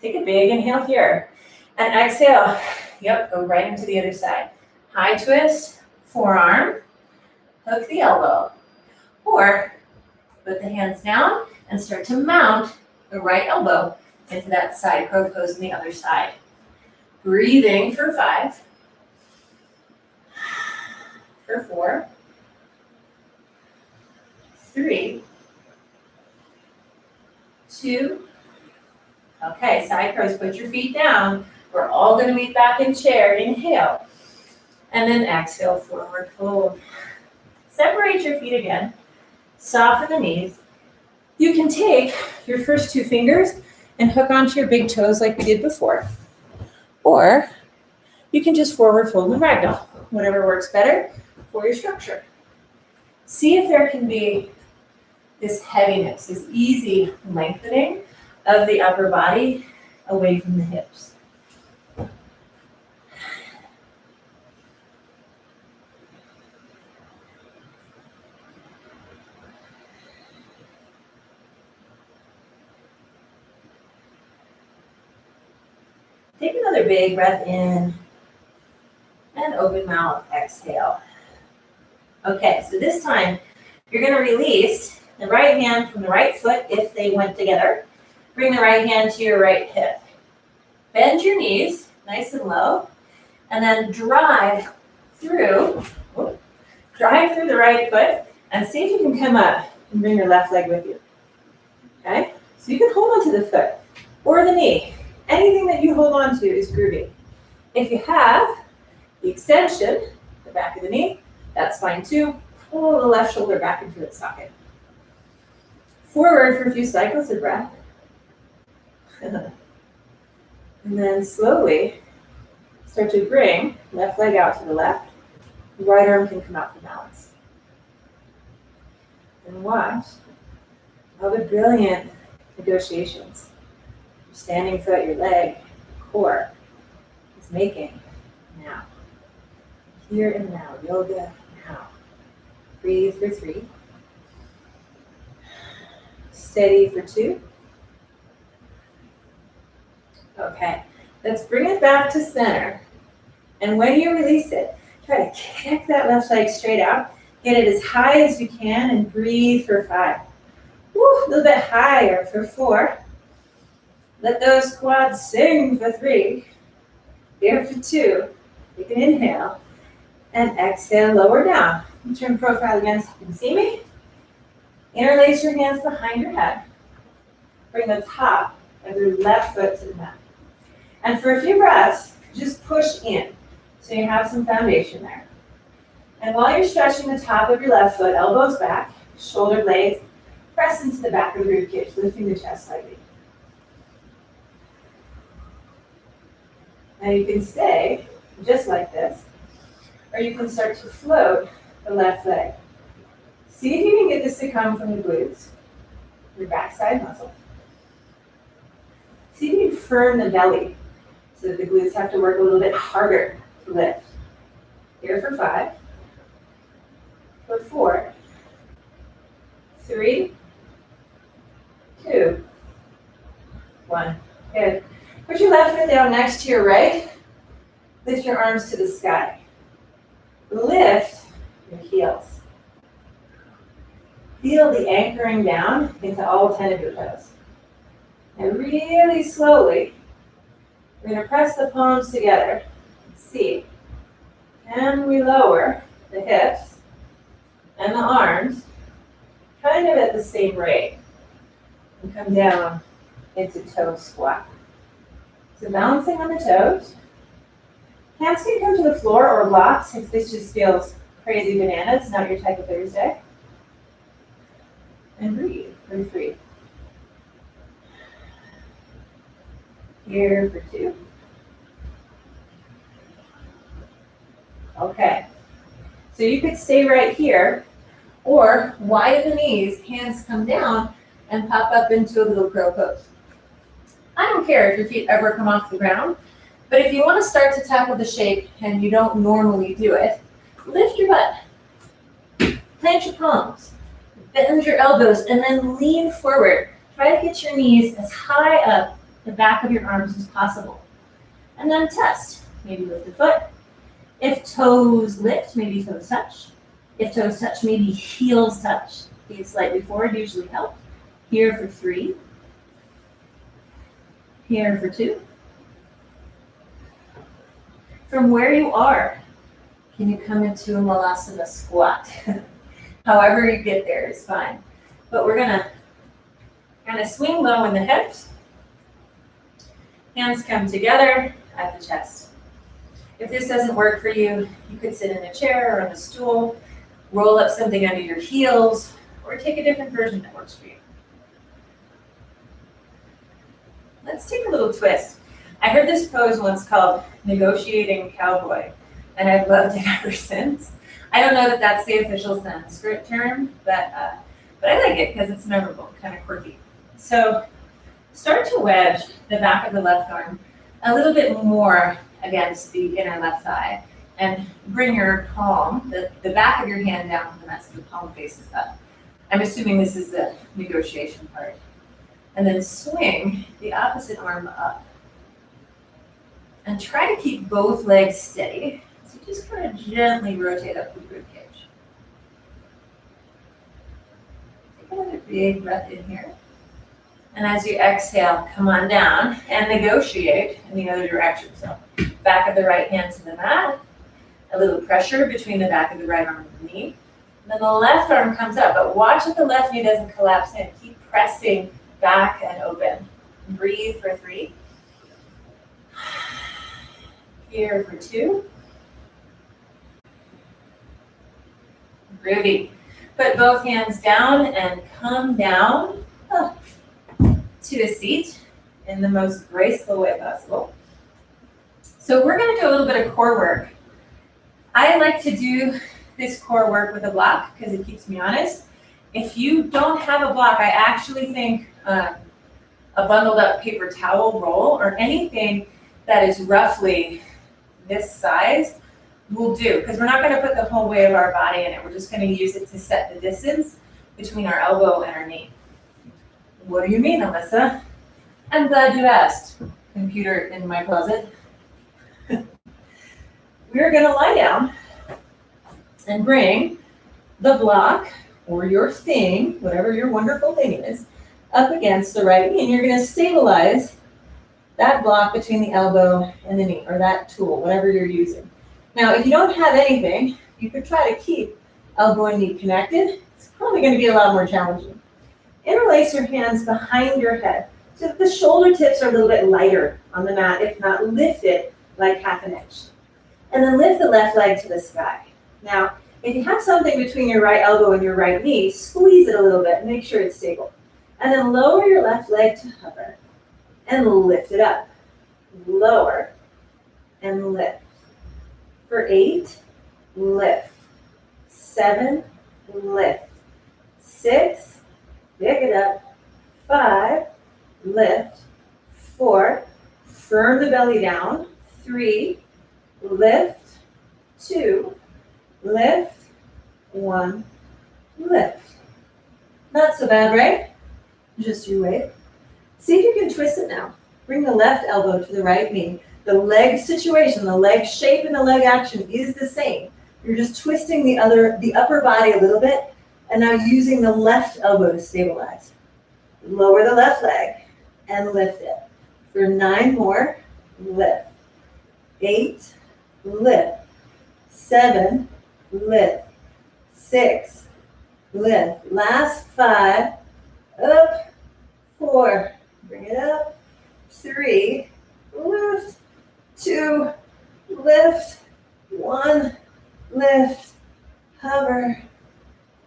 Take a big inhale here and exhale. Yep, go right into the other side. High twist, forearm, hook the elbow, or put the hands down and start to mount the right elbow into that side crow pose on the other side. Breathing for 5, for 4, 3, 2. Okay, side crows, put your feet down. We're all going to meet back in chair. Inhale. And then exhale, forward fold. Separate your feet again. Soften the knees. You can take your first 2 fingers and hook onto your big toes like we did before. Or you can just forward fold and ragdoll. Whatever works better for your structure. See if there can be this heaviness, this easy lengthening of the upper body away from the hips. Take another big breath in and open mouth, exhale. Okay, so this time you're going to release the right hand from the right foot if they went together. Bring the right hand to your right hip. Bend your knees nice and low, and then drive through the right foot, and see if you can come up and bring your left leg with you. Okay, so you can hold on to the foot or the knee. Anything that you hold on to is groovy. If you have the extension, the back of the knee, that's fine too. Pull the left shoulder back into its socket. Forward for a few cycles of breath. And then slowly start to bring left leg out to the left. Right arm can come out for balance. And watch all the brilliant negotiations. Your standing foot, your leg, core is making now. Here and now, yoga now. Breathe for 3. Steady for 2. Okay, let's bring it back to center. And when you release it, try to kick that left leg straight out. Get it as high as you can and breathe for 5. Woo, a little bit higher for 4. Let those quads sing for 3. Here for 2. Take an inhale and exhale, lower down. Turn profile again so you can see me. Interlace your hands behind your head. Bring the top of your left foot to the mat. And for a few breaths, just push in so you have some foundation there. And while you're stretching the top of your left foot, elbows back, shoulder blades, press into the back of the ribcage, lifting the chest slightly. Now you can stay just like this, or you can start to float the left leg. See if you can get this to come from the glutes, your backside muscle. See if you can firm the belly so that the glutes have to work a little bit harder to lift. Here for 5, for 4, 3, 2, 1. Good. Put your left foot down next to your right. Lift your arms to the sky. Lift your heels. Feel the anchoring down into all 10 of your toes. And really slowly, we're going to press the palms together. Let's see. And we lower the hips and the arms kind of at the same rate. And come down into toe squat. So balancing on the toes. Hands can come to the floor or blocks if this just feels crazy bananas, not your type of Thursday. And breathe for 3. Here for 2. Okay. So you could stay right here, or widen the knees, hands come down, and pop up into a little crow pose. I don't care if your feet ever come off the ground, but if you want to start to tackle the shape and you don't normally do it, lift your butt, plant your palms, bend your elbows, and then lean forward. Try to get your knees as high up the back of your arms as possible. And then test. Maybe lift the foot. If toes lift, maybe toes touch. If toes touch, maybe heels touch. Feet slightly forward usually help. Here for 3. Here for 2. From where you are, can you come into a Malasana squat? However you get there is fine. But we're gonna kind of swing low in the hips. Hands come together at the chest. If this doesn't work for you, you could sit in a chair or on a stool, roll up something under your heels, or take a different version that works for you. Let's take a little twist. I heard this pose once called negotiating cowboy, and I've loved it ever since. I don't know that that's the official Sanskrit term, but I like it because it's memorable, kind of quirky. So start to wedge the back of the left arm a little bit more against the inner left thigh, and bring your palm, the back of your hand down to the mat so the palm faces up. I'm assuming this is the negotiation part. And then swing the opposite arm up. And try to keep both legs steady. So just kind of gently rotate up the rib cage. Take another big breath in here. And as you exhale, come on down and negotiate in the other direction. So back of the right hand to the mat, a little pressure between the back of the right arm and the knee. And then the left arm comes up, but watch that the left knee doesn't collapse in. Keep pressing back and open. Breathe for 3. Here for 2. Groovy. Put both hands down and come down to a seat in the most graceful way possible. So we're going to do a little bit of core work. I like to do this core work with a block because it keeps me honest. If you don't have a block, I actually think a bundled up paper towel roll or anything that is roughly this size will do, because we're not going to put the whole weight of our body in it. We're just going to use it to set the distance between our elbow and our knee. What do you mean, Alyssa? I'm glad you asked. Computer in my closet. We're going to lie down and bring the block or your thing, whatever your wonderful thing is, up against the right knee. And you're going to stabilize that block between the elbow and the knee, or that tool, whatever you're using. Now, if you don't have anything, you could try to keep elbow and knee connected. It's probably going to be a lot more challenging. Interlace your hands behind your head so that the shoulder tips are a little bit lighter on the mat, if not lift it like half an inch. And then lift the left leg to the sky. Now, if you have something between your right elbow and your right knee, squeeze it a little bit and make sure it's stable. And then lower your left leg to hover and lift it up. Lower and lift. For 8, lift. 7, lift. 6, pick it up. 5, lift. 4, firm the belly down. 3, lift. 2, lift. 1, lift. Not so bad, right? Just your weight. See if you can twist it now. Bring the left elbow to the right knee. The leg situation, the leg shape and the leg action is the same. You're just twisting the upper body a little bit, and now using the left elbow to stabilize. Lower the left leg and lift it. For 9 more, lift. 8, lift. 7, lift. 6, lift. Last 5, up. 4, bring it up. 3, lift. 2, lift. 1, lift. Hover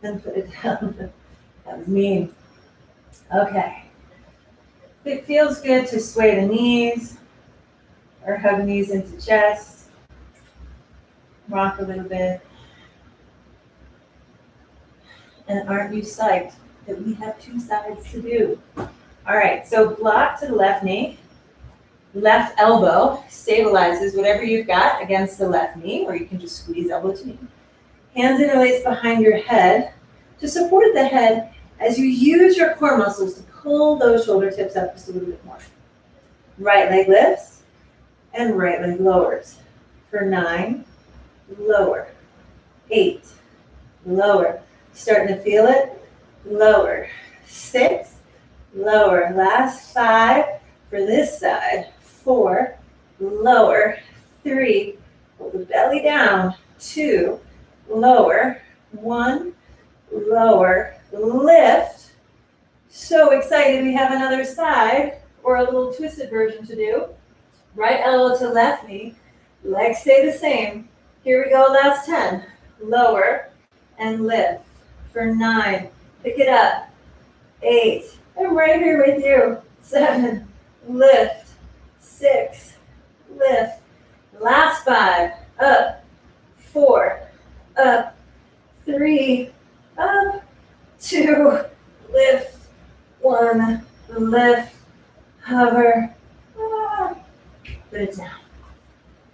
and put it down. That was mean. Okay. If it feels good to sway the knees or hug knees into chest, rock a little bit. And aren't you psyched that we have 2 sides to do? All right, so block to the left knee. Left elbow stabilizes whatever you've got against the left knee, or you can just squeeze elbow to knee. Hands interlace behind your head to support the head as you use your core muscles to pull those shoulder tips up just a little bit more. Right leg lifts and right leg lowers. For 9, lower. 8, lower. Starting to feel it? Lower. 6, lower. Last 5 for this side. 4, lower. 3, pull the belly down. 2, lower. 1, lower. Lift. So excited we have another side, or a little twisted version to do. Right elbow to left knee. Legs stay the same. Here we go, last 10. Lower and lift. For 9, pick it up. 8, I'm right here with you. 7, lift. 6, lift. Last 5, up. 4, up. 3, up. 2, lift. 1, lift. Hover. Put it down.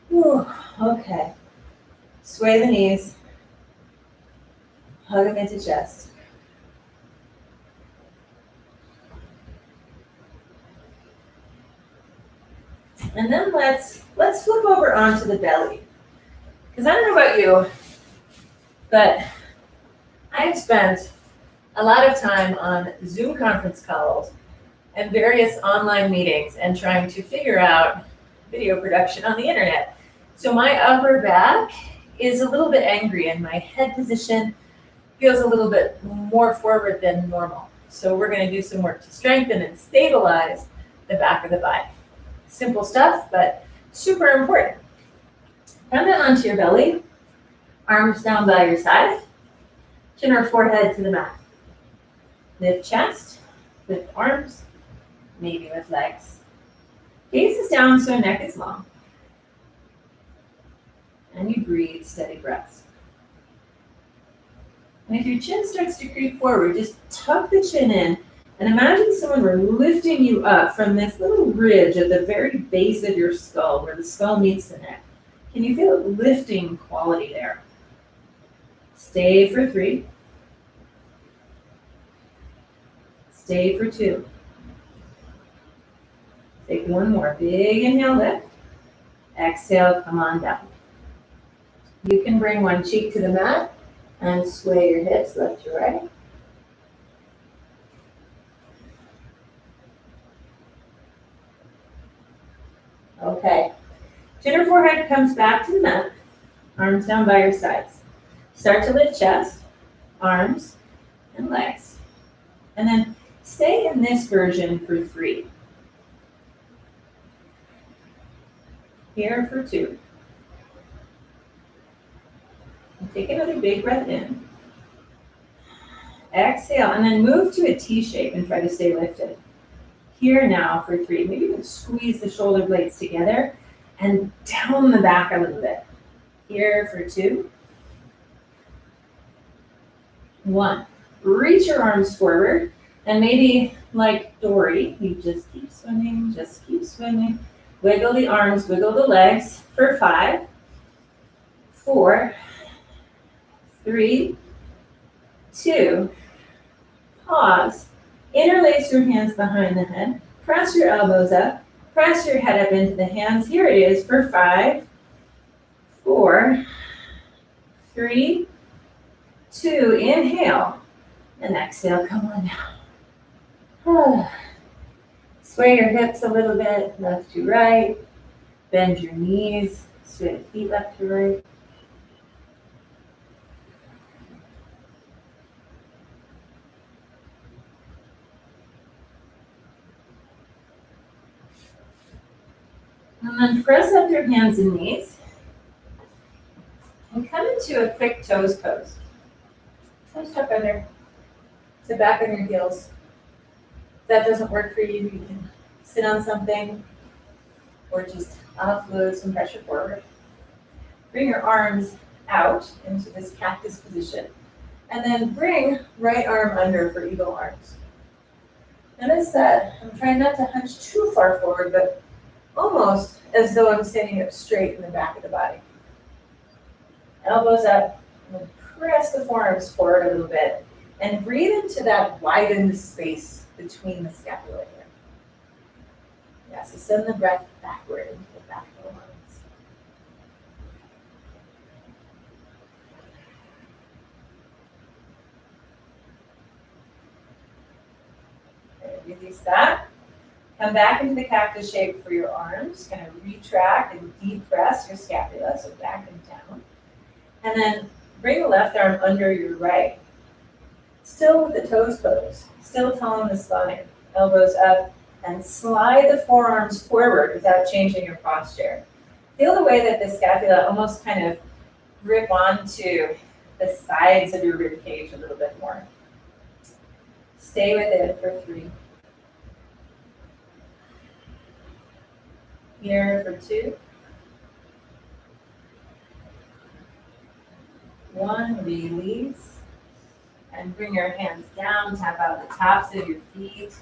Whew. Okay. Sway the knees. Hug them into chest. And then let's flip over onto the belly. Because I don't know about you, but I have spent a lot of time on Zoom conference calls and various online meetings and trying to figure out video production on the internet. So my upper back is a little bit angry and my head position feels a little bit more forward than normal. So we're going to do some work to strengthen and stabilize the back of the body. Simple stuff, but super important. Come down onto your belly, arms down by your side, chin or forehead to the mat. Lift chest, lift arms, maybe lift legs. Gaze is down so neck is long. And you breathe steady breaths. And if your chin starts to creep forward, just tuck the chin in and imagine someone were lifting you up from this little ridge at the very base of your skull where the skull meets the neck. Can you feel it lifting quality there? Stay for 3. Stay for 2. Take one more. Big inhale, lift. Exhale, come on down. You can bring one cheek to the mat and sway your hips left to right. Okay. Chin or forehead comes back to the mat. Arms down by your sides. Start to lift chest, arms, and legs. And then stay in this version for 3. Here for 2. And take another big breath in. Exhale, and then move to a T shape and try to stay lifted. Here now for 3. Maybe you can squeeze the shoulder blades together and down the back a little bit. Here for 2. 1. Reach your arms forward, and maybe like Dory, you just keep swimming, just keep swimming. Wiggle the arms, wiggle the legs for 5, 4, 3, 2. Pause. Interlace your hands behind the head. Press your elbows up. Press your head up into the hands. Here it is for 5, 4, 3, 2. Inhale. And exhale. Come on down. Sway your hips a little bit, left to right. Bend your knees. Sway the feet left to right. And then press up your hands and knees. And come into a quick toes pose. Toes tuck under. Sit back on your heels. If that doesn't work for you, you can sit on something or just offload some pressure forward. Bring your arms out into this cactus position. And then bring right arm under for eagle arms. Notice that I'm trying not to hunch too far forward, but almost as though I'm standing up straight in the back of the body. Elbows up, and then press the forearms forward a little bit, and breathe into that widened space between the scapula here. Yeah, so send the breath backward into the back of the lungs. Okay, release that. Come back into the cactus shape for your arms. Kind of retract and depress your scapula, so back and down. And then bring the left arm under your right. Still with the toes pose. Still tall in the spine. Elbows up. And slide the forearms forward without changing your posture. Feel the way that the scapula almost kind of grip onto the sides of your rib cage a little bit more. Stay with it for 3. Here for 2. 1, release. And bring your hands down, tap out the tops of your feet.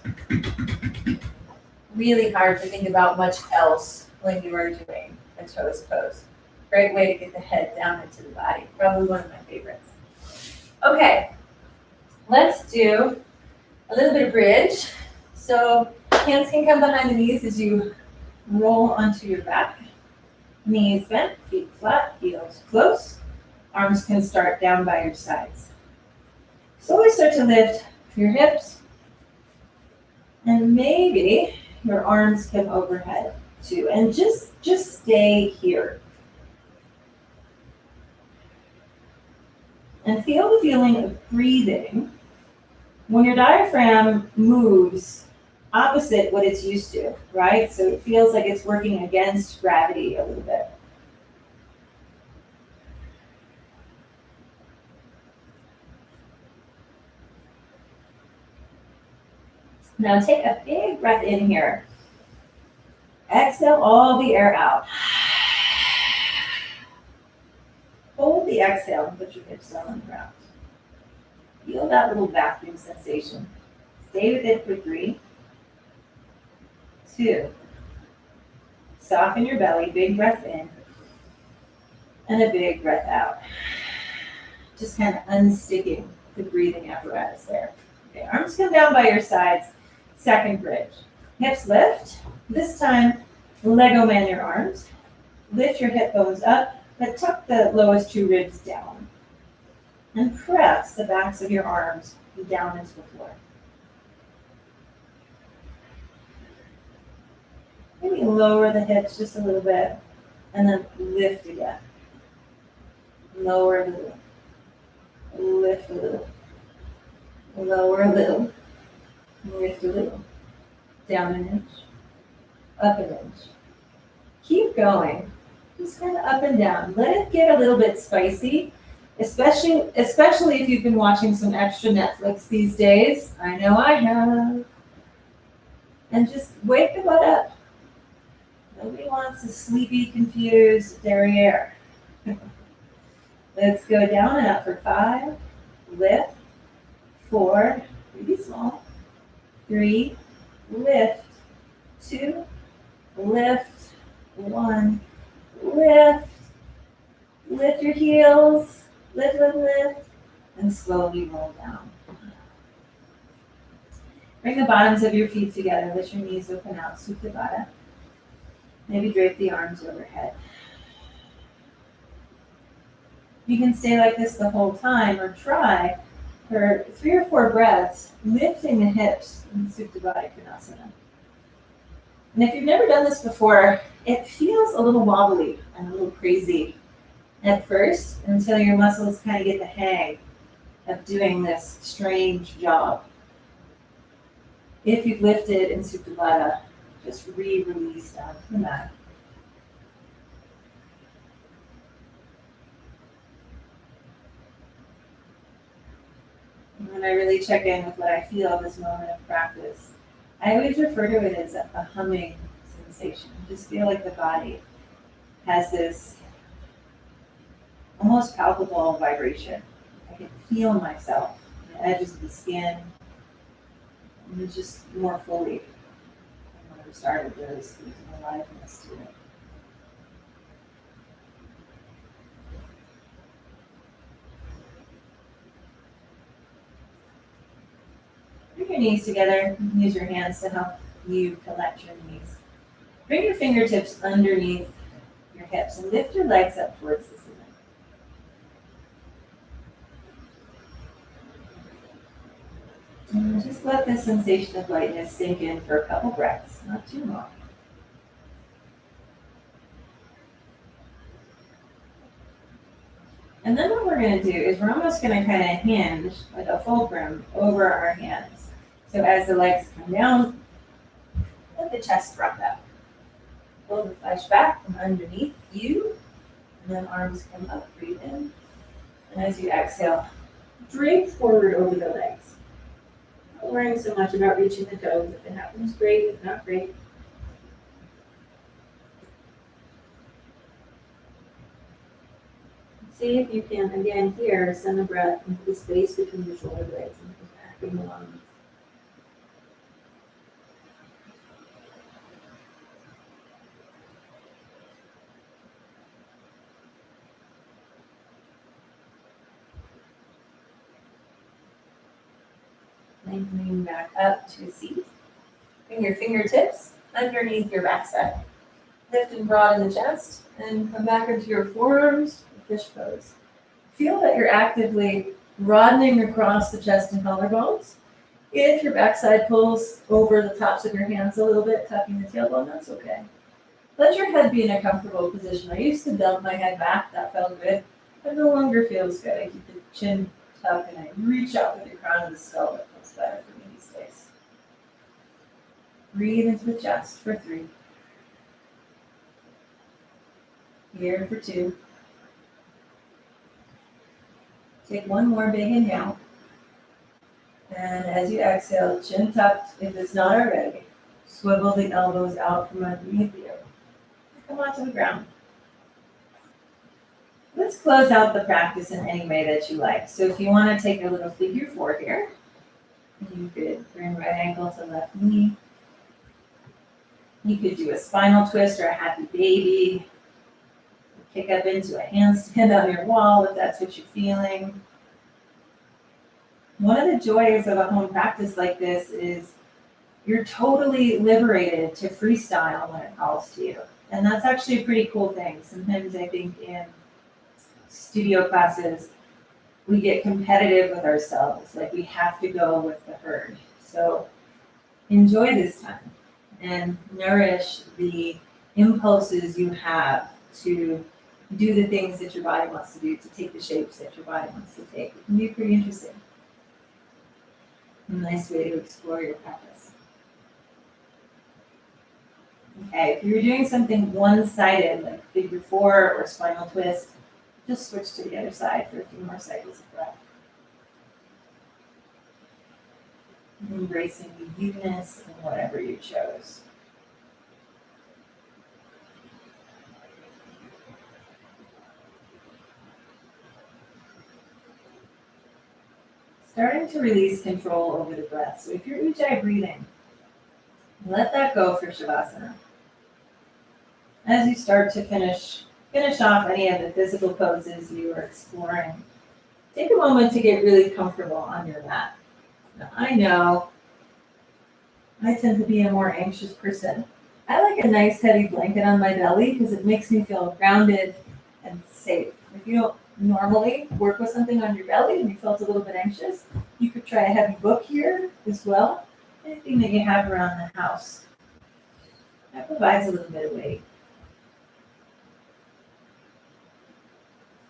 Really hard to think about much else when you are doing a toes pose. Great way to get the head down into the body. Probably one of my favorites. Okay, let's do a little bit of bridge. So hands can come behind the knees as you Roll onto your back. Knees bent, feet flat, heels close. Arms can start down by your sides. Slowly start to lift your hips. And maybe your arms come overhead too. And just stay here. And feel the feeling of breathing when your diaphragm moves opposite what it's used to, right? So it feels like it's working against gravity a little bit. Now take a big breath in here. Exhale all the air out. Hold the exhale and put your hips down on the ground. Feel that little vacuum sensation. Stay with it for 3, 2. Soften your belly, big breath in, and a big breath out. Just kind of unsticking the breathing apparatus there. Okay, arms come down by your sides, second bridge. Hips lift. This time, Lego man your arms. Lift your hip bones up, but tuck the lowest 2 ribs down. And press the backs of your arms down into the floor. Maybe lower the hips just a little bit, and then lift again. Lower a little. Lift a little. Lower a little. Lift a little. Down an inch. Up an inch. Keep going. Just kind of up and down. Let it get a little bit spicy, especially if you've been watching some extra Netflix these days. I know I have. And just wake the butt up. Nobody wants a sleepy, confused derriere. Let's go down and up for 5. Lift. 4. Really small. 3. Lift. 2. Lift. 1. Lift. Lift your heels. Lift, lift, lift. And slowly roll down. Bring the bottoms of your feet together. Let your knees open out. Supta Baddha. Maybe drape the arms overhead. You can stay like this the whole time, or try for 3 or 4 breaths, lifting the hips in Supta Baddha Konasana. And if you've never done this before, it feels a little wobbly and a little crazy at first until your muscles kind of get the hang of doing this strange job. If you've lifted in Supta Baddha, just release down to the mat. And when I really check in with what I feel this moment of practice, I always refer to it as a humming sensation. Just feel like the body has this almost palpable vibration. I can feel myself, the edges of the skin, and just more fully. When I started, there was an aliveness to it. Bring your knees together. You can use your hands to help you collect your knees. Bring your fingertips underneath your hips and lift your legs up towards the ceiling. And just let this sensation of lightness sink in for a couple breaths, not too long. And then what we're going to do is we're almost going to kind of hinge like a fulcrum over our hands. So as the legs come down, let the chest drop out. Pull the flesh back from underneath you, and then arms come up, breathe in. And as you exhale, drape forward over the legs. Not worrying so much about reaching the toes. If it happens, great. If not, great. See if you can, again, here, send the breath into the space between the shoulder blades and contracting the lungs. Lengthening back up to a seat. Bring your fingertips underneath your backside. Lift and broaden the chest, and come back into your forearms, fish pose. Feel that you're actively broadening across the chest and collarbones. If your backside pulls over the tops of your hands a little bit, tucking the tailbone, that's okay. Let your head be in a comfortable position. I used to dump my head back, that felt good. That no longer feels good. I keep the chin tucked and I reach out with the crown of the skull. That feels better for me these days. Breathe into the chest for 3. Here for 2. Take one more big inhale. And as you exhale, chin tucked, if it's not already, swivel the elbows out from underneath you. Come onto the ground. Let's close out the practice in any way that you like. So if you want to take a little figure 4 here, you could bring right ankle to left knee. You could do a spinal twist or a happy baby. Kick up into a handstand on your wall if that's what you're feeling. One of the joys of a home practice like this is you're totally liberated to freestyle when it calls to you. And that's actually a pretty cool thing. Sometimes I think in studio classes, we get competitive with ourselves. Like we have to go with the herd. So enjoy this time and nourish the impulses you have to do the things that your body wants to do, to take the shapes that your body wants to take. It can be pretty interesting. A nice way to explore your practice. Okay, if you're doing something one-sided, like figure 4 or spinal twist, just switch to the other side for a few more cycles of breath. Embracing the you-ness in whatever you chose. Starting to release control over the breath. So if you're Ujjayi breathing, let that go for Shavasana. As you start to finish off any of the physical poses you are exploring, take a moment to get really comfortable on your mat. Now, I know I tend to be a more anxious person. I like a nice heavy blanket on my belly because it makes me feel grounded and safe. If you don't normally work with something on your belly and you felt a little bit anxious, you could try a heavy book here as well. Anything that you have around the house. That provides a little bit of weight.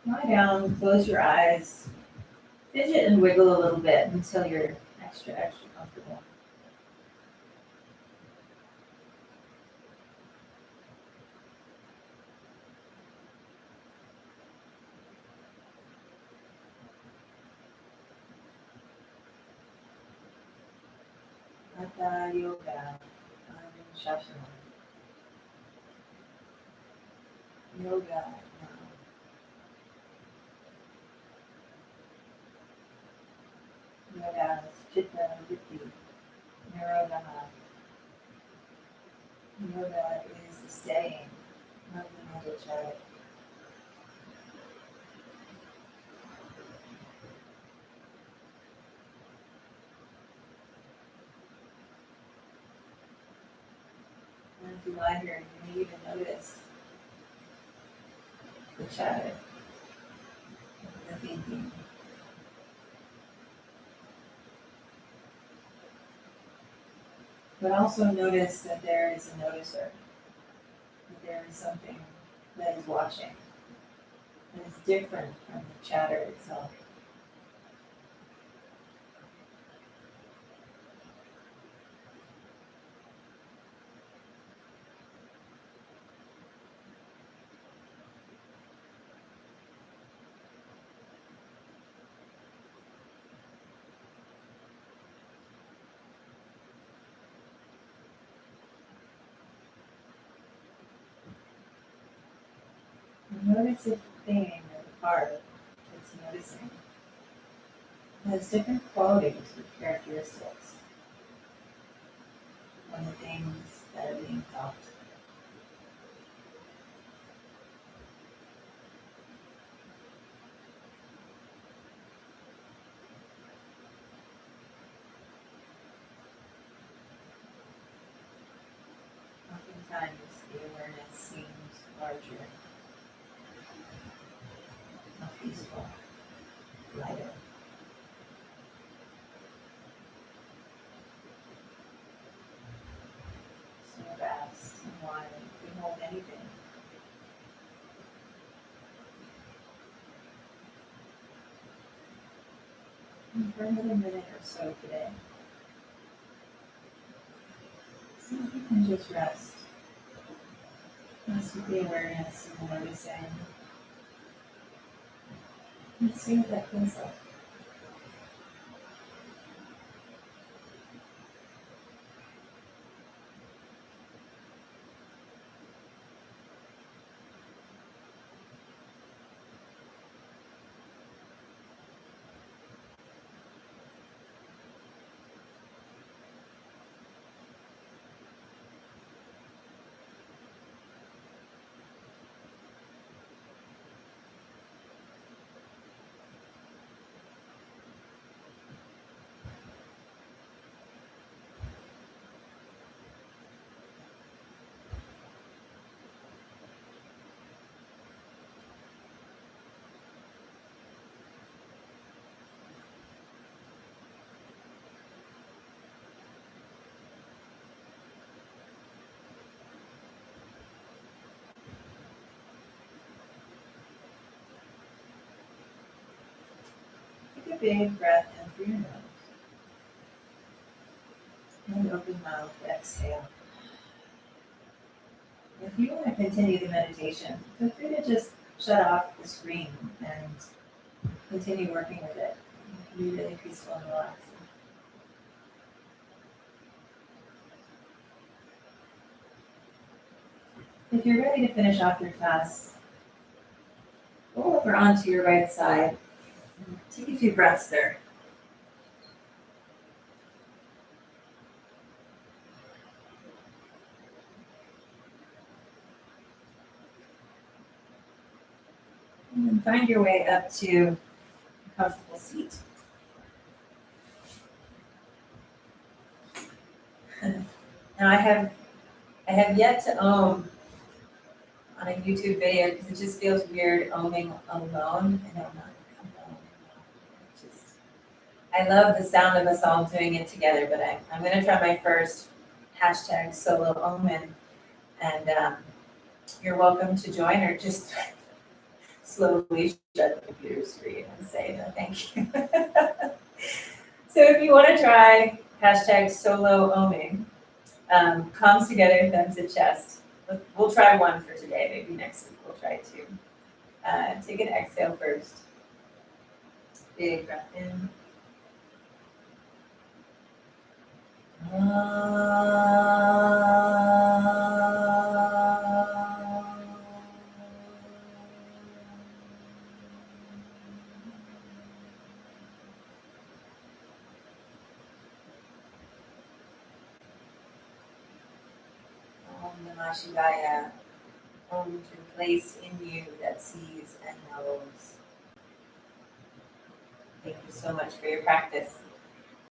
Lie down, close your eyes, fidget and wiggle a little bit until you're extra comfortable. Hatha yoga, Shavasana. Yoga. Yoga, Chitta, Vritti, Nirodha. Yoga is the staying of the mental chatter. And if you lie here, you may even notice the chatter, the thinking. But also notice that there is a noticer, that there is something that is watching, that is different from the chatter itself. Notice a thing or the part that's noticing. It has different qualities or characteristics from the things that are being felt. sometimes the awareness seems larger, more peaceful, lighter. So vast and wide, we can hold anything. And for another minute or so today, see if you can just rest. Rest with the awareness and the noticing. And see what that feels like. Take a big breath in through your nose. And open mouth, exhale. If you want to continue the meditation, feel free to just shut off the screen and continue working with it. It can be really peaceful and relaxing. If you're ready to finish off your class, roll over onto your right side. Take a few breaths there. And then find your way up to a comfortable seat. Now I have yet to om on a YouTube video because it just feels weird oming alone. I know I'm not alone. I love the sound of us all doing it together, but I'm going to try my first hashtag solo omen, and you're welcome to join or just slowly shut the computer screen and say no thank you. So if you want to try hashtag solo oming, palms together, thumbs at chest. We'll try one for today. Maybe next week we'll try two. Take an exhale first. Big breath in. Om Namah Shivaya. Om to the place in you that sees and knows. Thank you so much for your practice.